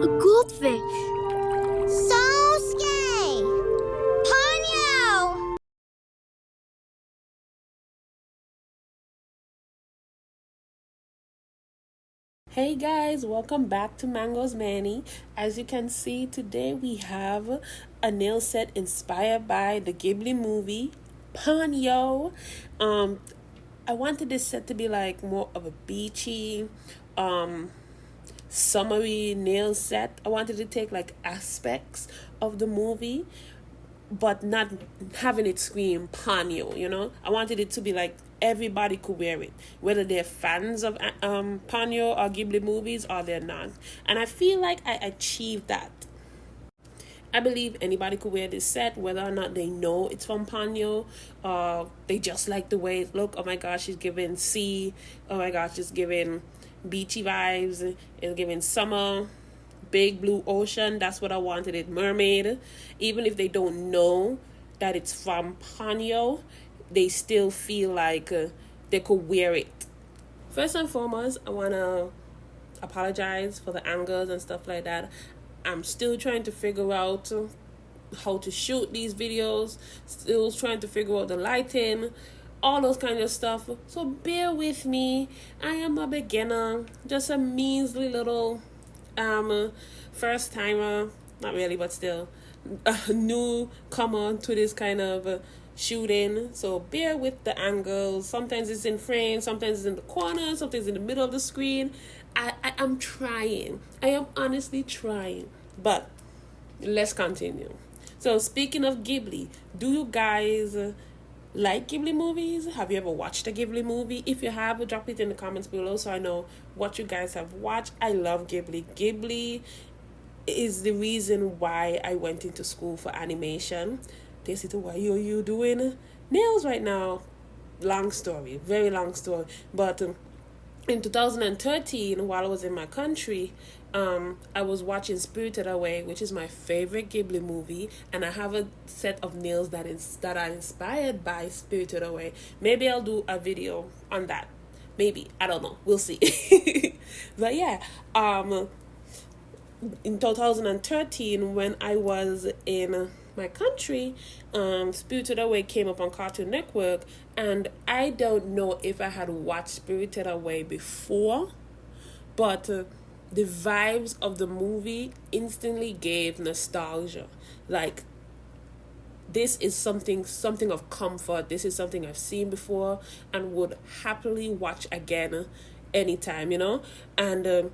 A goldfish. Sosuke! Ponyo! Hey guys, welcome back to Mango's Manny. As you can see, today we have a nail set inspired by the Ghibli movie Ponyo. I wanted this set to be like more of a beachy, summery nail set. I wanted to take like aspects of the movie, but not having it scream Ponyo, you know? I wanted it to be like everybody could wear it, whether they're fans of Ponyo or Ghibli movies or they're not. And I feel like I achieved that. I believe anybody could wear this set, whether or not they know it's from Ponyo, or they just like the way it look. Oh my gosh, it's giving sea. Oh my gosh, it's giving beachy vibes. It's giving summer, big blue ocean. That's what I wanted it. Mermaid. Even if they don't know that it's from Ponyo, they still feel like they could wear it. First and foremost, I want to apologize for the angles and stuff like that. I'm still trying to figure out how to shoot these videos, still trying to figure out the lighting, all those kinds of stuff. So bear with me. I am a beginner, just a measly little first timer, not really, but still a newcomer to this kind of shooting. So bear with the angles. Sometimes it's in frame, sometimes it's in the corner, sometimes in the middle of the screen. I am trying. I am honestly trying. But let's continue. So speaking of Ghibli, do you guys like Ghibli movies? Have you ever watched a Ghibli movie? If you have, drop it in the comments below so I know what you guys have watched. I love Ghibli. Ghibli is the reason why I went into school for animation. They said, why are you doing nails right now? Long story, very long story. But in 2013, while I was in my country, I was watching Spirited Away, which is my favorite Ghibli movie, and I have a set of nails that are inspired by Spirited Away. Maybe I'll do a video on that. Maybe, I don't know. We'll see. But yeah, in 2013, when I was in my country, Spirited Away came up on Cartoon Network, and I don't know if I had watched Spirited Away before, but the vibes of the movie instantly gave nostalgia. Like, this is something of comfort. This is something I've seen before and would happily watch again anytime, you know? And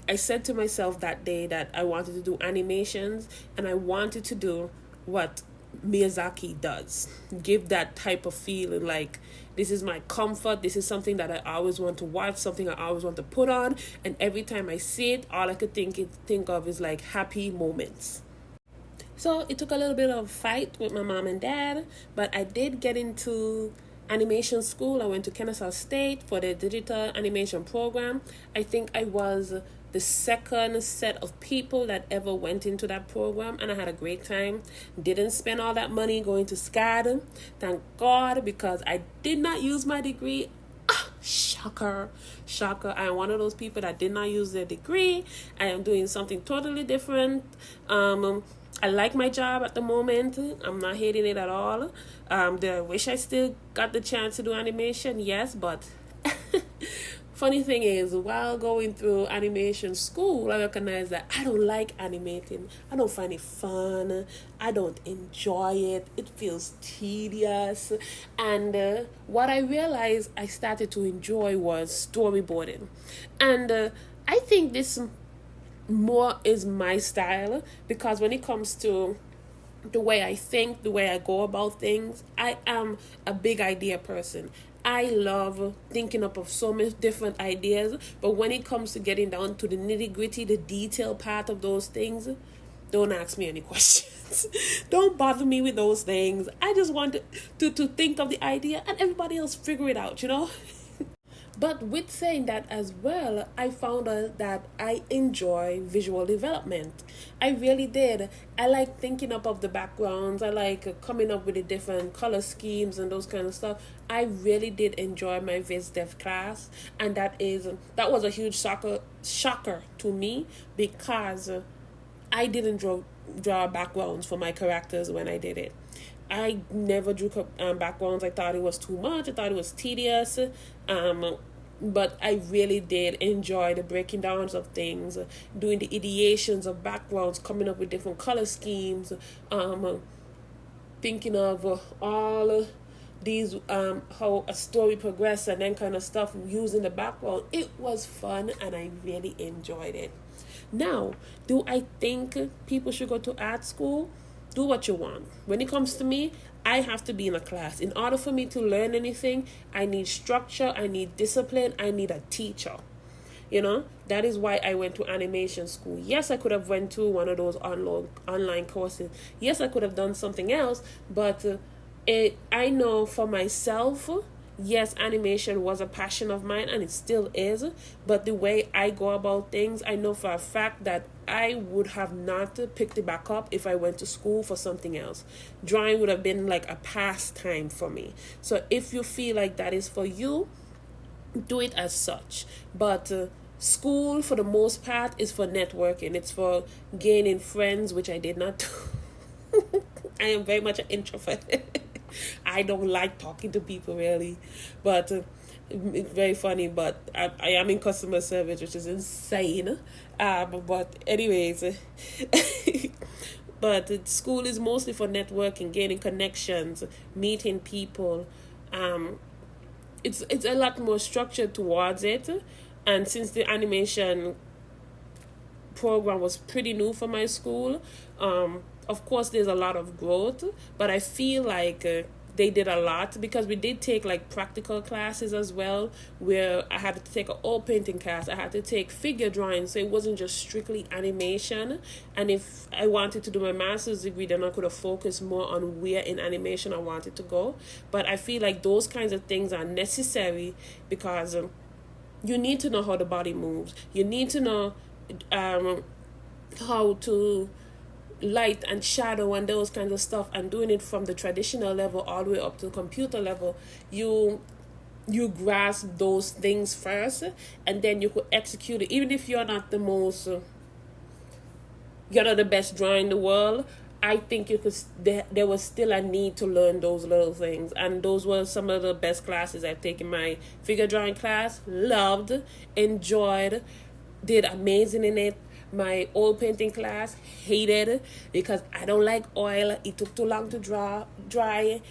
I said to myself that day that I wanted to do animations, and I wanted to do what Miyazaki does. Give that type of feeling, like this is my comfort, this is something that I always want to watch, something I always want to put on, and every time I see it, all I could think of is like happy moments. So it took a little bit of a fight with my mom and dad, but I did get into animation school. I went to Kennesaw State for the digital animation program. I think I was the second set of people that ever went into that program, and I had a great time. Didn't spend all that money going to SCAD, thank God, because I did not use my degree. Shocker. I am one of those people that did not use their degree. I am doing something totally different. I like my job at the moment. I'm not hating it at all. Do I wish I still got the chance to do animation? Yes, but funny thing is, while going through animation school, I recognized that I don't like animating. I don't find it fun. I don't enjoy it. It feels tedious. And what I realized I started to enjoy was storyboarding. And I think this more is my style, because when it comes to the way I think, the way I go about things, I am a big idea person. I love thinking up of so many different ideas, but when it comes to getting down to the nitty gritty, the detail part of those things, don't ask me any questions. Don't bother me with those things. I just want to think of the idea and everybody else figure it out, you know? But with saying that as well, I found out that I enjoy visual development. I really did. I like thinking up of the backgrounds. I like coming up with the different color schemes and those kind of stuff. I really did enjoy my Viz Dev class, and that was a huge shocker to me, because I didn't draw backgrounds for my characters when I did it. I never drew backgrounds. I thought it was too much. I thought it was tedious. But I really did enjoy the breaking downs of things, doing the ideations of backgrounds, coming up with different color schemes, thinking of all these how a story progressed and then kind of stuff using the background. It was fun and I really enjoyed it. Now, do I think people should go to art school? Do what you want. When it comes to me, I have to be in a class. In order for me to learn anything, I need structure, I need discipline, I need a teacher. That is why I went to animation school. Yes, I could have went to one of those online courses. Yes, I could have done something else, but I know for myself, yes, animation was a passion of mine and it still is, but the way I go about things, I know for a fact that I would have not picked it back up if I went to school for something else. Drawing would have been like a pastime for me. So if you feel like that is for you, do it as such. But school, for the most part, is for networking. It's for gaining friends, which I did not do. I am very much an introvert. I don't like talking to people really, but it's very funny. But I am in customer service, which is insane. But anyways, but school is mostly for networking, gaining connections, meeting people. It's a lot more structured towards it, and since the animation program was pretty new for my school, of course there's a lot of growth, but I feel like they did a lot because we did take like practical classes as well, where I had to take an oil painting class, I had to take figure drawing, so it wasn't just strictly animation. And if I wanted to do my master's degree, then I could have focused more on where in animation I wanted to go. But I feel like those kinds of things are necessary because you need to know how the body moves, you need to know how to light and shadow and those kinds of stuff, and doing it from the traditional level all the way up to the computer level. You grasp those things first, and then you could execute it. Even if you're not the best drawer in the world, I think there was still a need to learn those little things. And those were some of the best classes I've taken. My figure drawing class, loved, enjoyed, did amazing in it. My oil painting class, hated, because I don't like oil. It took too long to dry.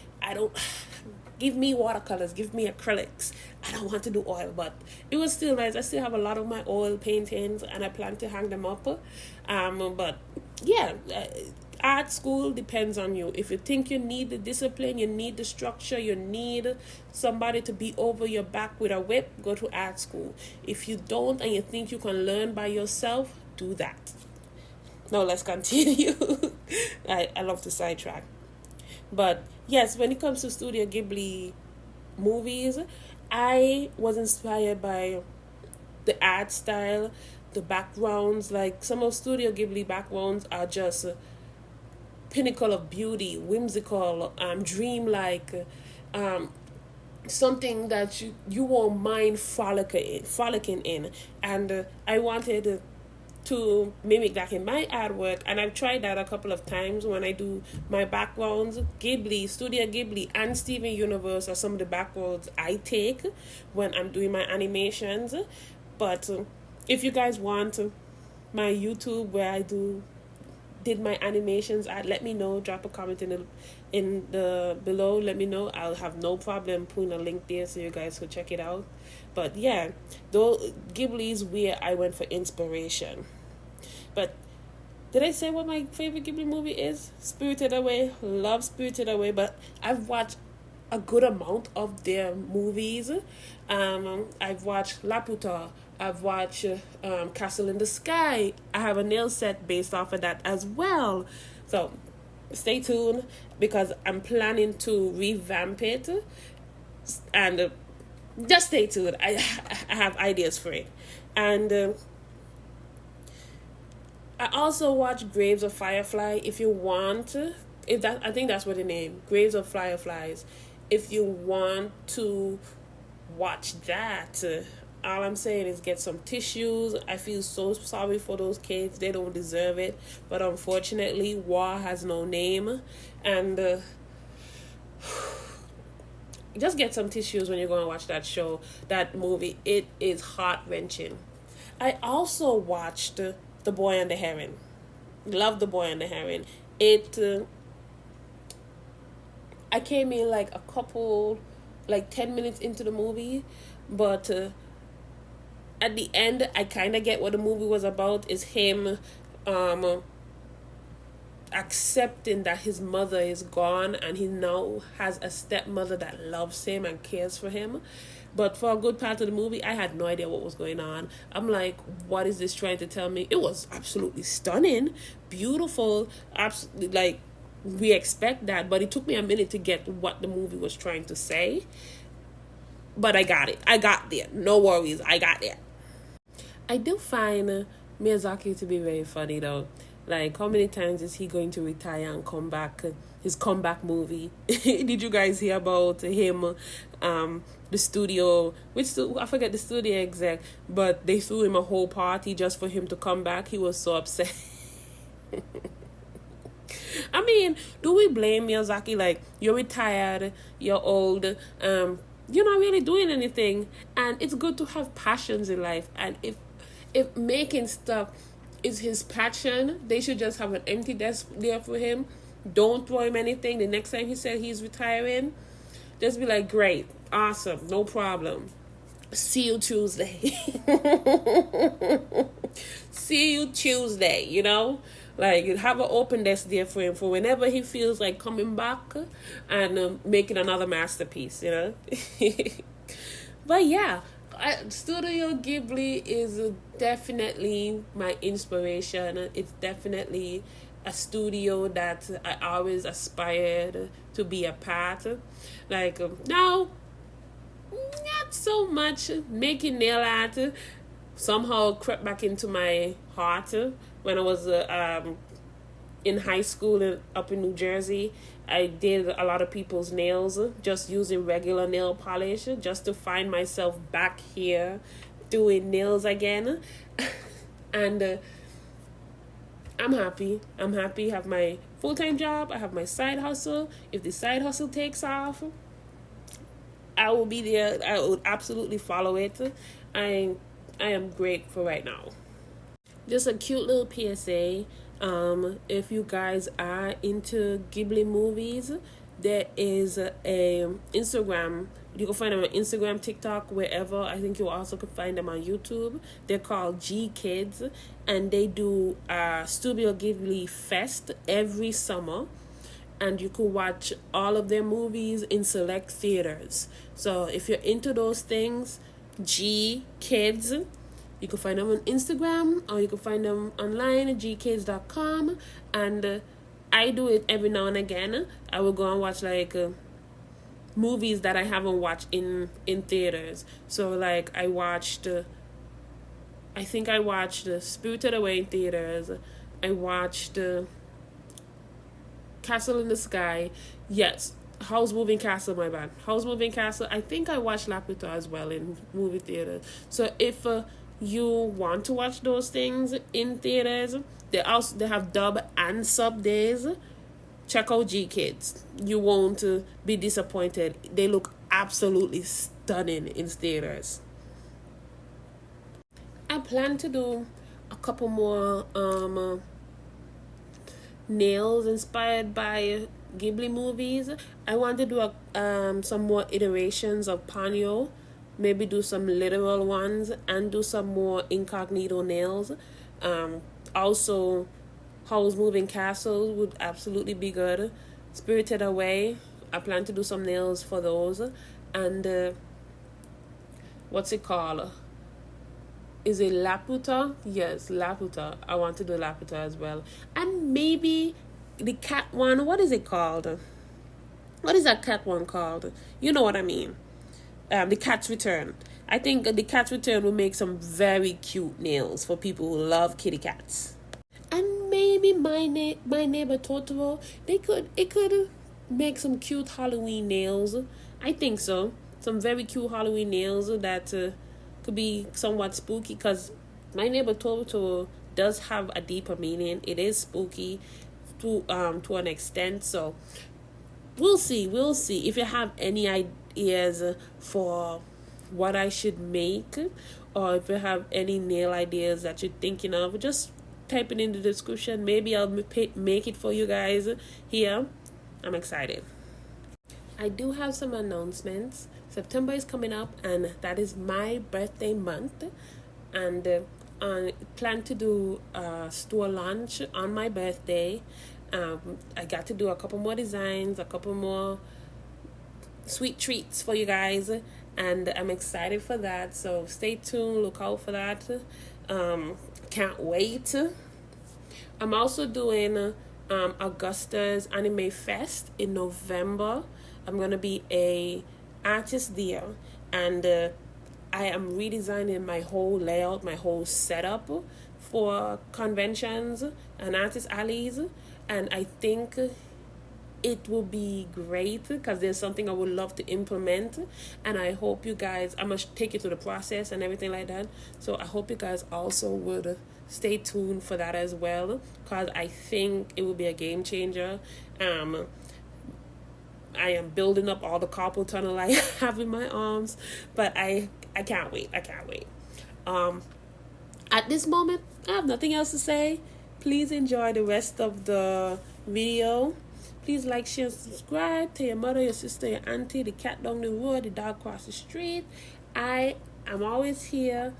Give me watercolors, give me acrylics. I don't want to do oil, but it was still nice. I still have a lot of my oil paintings and I plan to hang them up. But yeah, art school depends on you. If you think you need the discipline, you need the structure, you need somebody to be over your back with a whip, go to art school. If you don't and you think you can learn by yourself, do that. Now let's continue. I love to sidetrack. But yes, when it comes to Studio Ghibli movies, I was inspired by the art style, the backgrounds. Like some of Studio Ghibli backgrounds are just pinnacle of beauty, whimsical, dreamlike, something that you won't mind frolicking in. And I wanted to mimic that in my artwork, and I've tried that a couple of times when I do my backgrounds. Ghibli, Studio Ghibli, and Steven Universe are some of the backgrounds I take when I'm doing my animations. But if you guys want my YouTube where I did my animations, let me know. Drop a comment in the below. Let me know. I'll have no problem putting a link there so you guys could check it out. But yeah, though Ghibli is where I went for inspiration. But did I say what my favorite Ghibli movie is? Spirited Away. Love Spirited Away, but I've watched a good amount of their movies. I've watched Laputa. I've watched Castle in the Sky. I have a nail set based off of that as well. So stay tuned because I'm planning to revamp it. And just stay tuned. I have ideas for it. And I also watch Graves of Firefly. If you want, I think that's what the name, Graves of Fireflies. If you want to watch that, All I'm saying is get some tissues. I feel so sorry for those kids. They don't deserve it. But unfortunately, war has no name. And just get some tissues when you're going to watch that movie. It is heart-wrenching. I also watched The Boy and the Heron. Love The Boy and the Heron. I came in like 10 minutes into the movie, but at the end, I kind of get what the movie was about. Is him accepting that his mother is gone, and he now has a stepmother that loves him and cares for him. But for a good part of the movie, I had no idea what was going on. I'm like, what is this trying to tell me? It was absolutely stunning, beautiful, absolutely, like, we expect that, but it took me a minute to get what the movie was trying to say. But I got it. I got there. No worries. I got there. I do find Miyazaki to be very funny, though. Like, how many times is he going to retire and come back? His comeback movie. Did you guys hear about him? The studio, I forget the studio exec, but they threw him a whole party just for him to come back. He was so upset. I mean, do we blame Miyazaki? Like, you're retired, you're old, you're not really doing anything, and it's good to have passions in life. And if making stuff is his passion, they should just have an empty desk there for him. Don't throw him anything. The next time he said he's retiring, just be like, great, awesome, no problem. See you Tuesday. See you Tuesday, you know? Like, have an open desk there for him for whenever he feels like coming back and making another masterpiece, you know? But yeah, Studio Ghibli is definitely my inspiration. It's definitely a studio that I always aspired to be a part. Like, now, not so much making nail art. Somehow crept back into my heart when I was in high school up in New Jersey. I did a lot of people's nails just using regular nail polish just to find myself back here doing nails again. And I'm happy. I have my full-time job. I have my side hustle. If the side hustle takes off, I will be there. I would absolutely follow it. I am grateful right now. Just a cute little PSA. If you guys are into Ghibli movies, there is a Instagram. You can find them on Instagram, TikTok, wherever. I think you also can find them on YouTube. They're called G Kids, and they do Studio Ghibli Fest every summer. And you can watch all of their movies in select theaters. So if you're into those things, G Kids, you can find them on Instagram or you can find them online at gkids.com. And I do it every now and again. I will go and watch like movies that I haven't watched in theaters. So like I think I watched Spirited Away in theaters. I watched Castle in the Sky. Yes, House Moving Castle, my bad. House Moving Castle. I think I watched Laputa as well in movie theater. So if you want to watch those things in theaters, they have dub and sub days. Check out G Kids. You won't be disappointed. They look absolutely stunning in theaters. I plan to do a couple more nails inspired by Ghibli movies. I want to do some more iterations of Ponyo. Maybe do some literal ones and do some more incognito nails. Also, House Moving Castle would absolutely be good. Spirited Away, I plan to do some nails for those. And what's it called? Is it Laputa? Yes, Laputa. I want to do Laputa as well. And maybe the cat one. What is it called? What is that cat one called? You know what I mean. The Cat's Return. I think The Cat's Return will make some very cute nails for people who love kitty cats. And maybe my neighbor Totoro. It could make some cute Halloween nails. I think so. Some very cute Halloween nails that could be somewhat spooky, because my neighbor Toto does have a deeper meaning. It is spooky to an extent. So we'll see. If you have any ideas for what I should make, or if you have any nail ideas that you're thinking of, just type it in the description. Maybe I'll make it for you guys here. I'm excited. I do have some announcements. September is coming up, and that is my birthday month, and I plan to do a store launch on my birthday. I got to do a couple more designs, a couple more sweet treats for you guys, and I'm excited for that. So stay tuned, look out for that. Can't wait. I'm also doing Augusta's Anime Fest in November. I'm gonna be a artist there, and I am redesigning my whole layout, my whole setup for conventions and artist alleys, and I think it will be great because there's something I would love to implement, and I hope you guys, I'm going to take you through the process and everything like that, so I hope you guys also would stay tuned for that as well, because I think it will be a game changer. I am building up all the carpal tunnel I have in my arms, but I can't wait. At this moment, I have nothing else to say. Please enjoy the rest of the video. Please like, share, and subscribe. Tell your mother, your sister, your auntie, the cat down the road, the dog across the street. I am always here.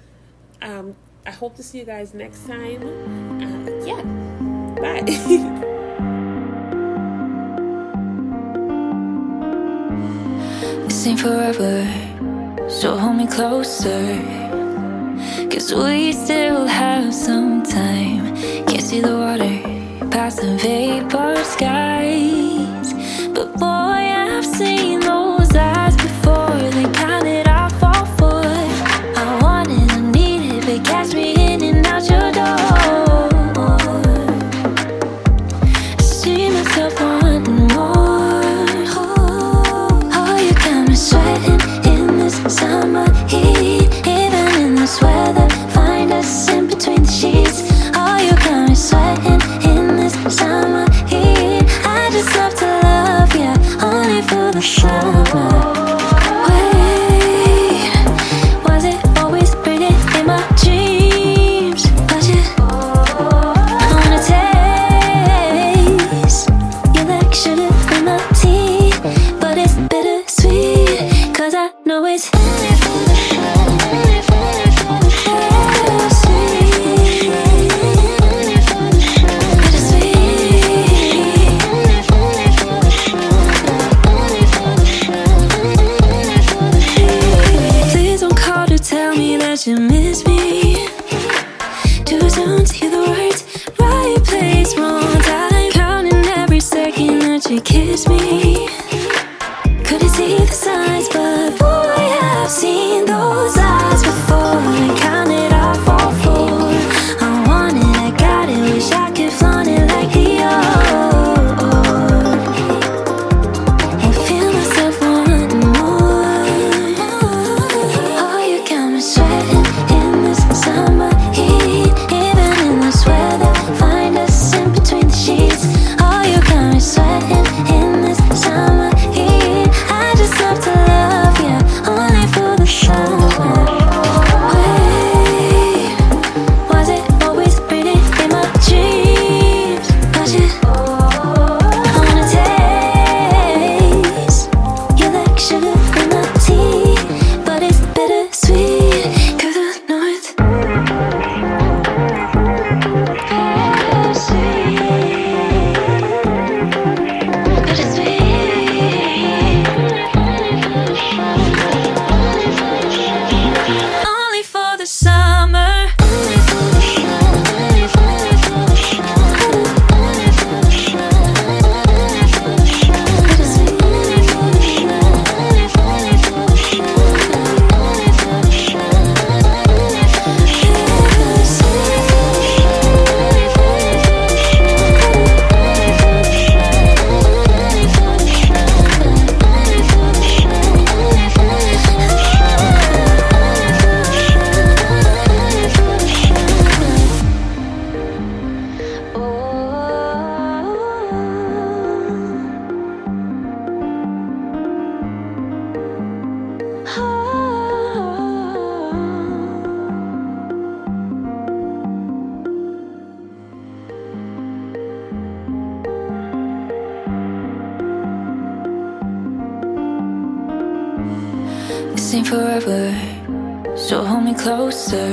I hope to see you guys next time. Yeah, bye. This ain't forever, so hold me closer, 'cause we still have some time. Can't see the water past the vapor skies, but boy, I've seen those eyes before. They counted off all four. I wanted, I needed, but catch me in and out your door. I see myself wanting more. Oh, you got me sweating in this summer heat. Even in this weather, find us in between the sheets. Oh, you got me sweating in this summer heat. I just love to love, yeah, only for the show. This ain't forever, so hold me closer.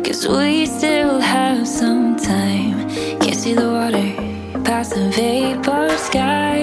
'Cause we still have some time. Can't see the water past the vapor sky.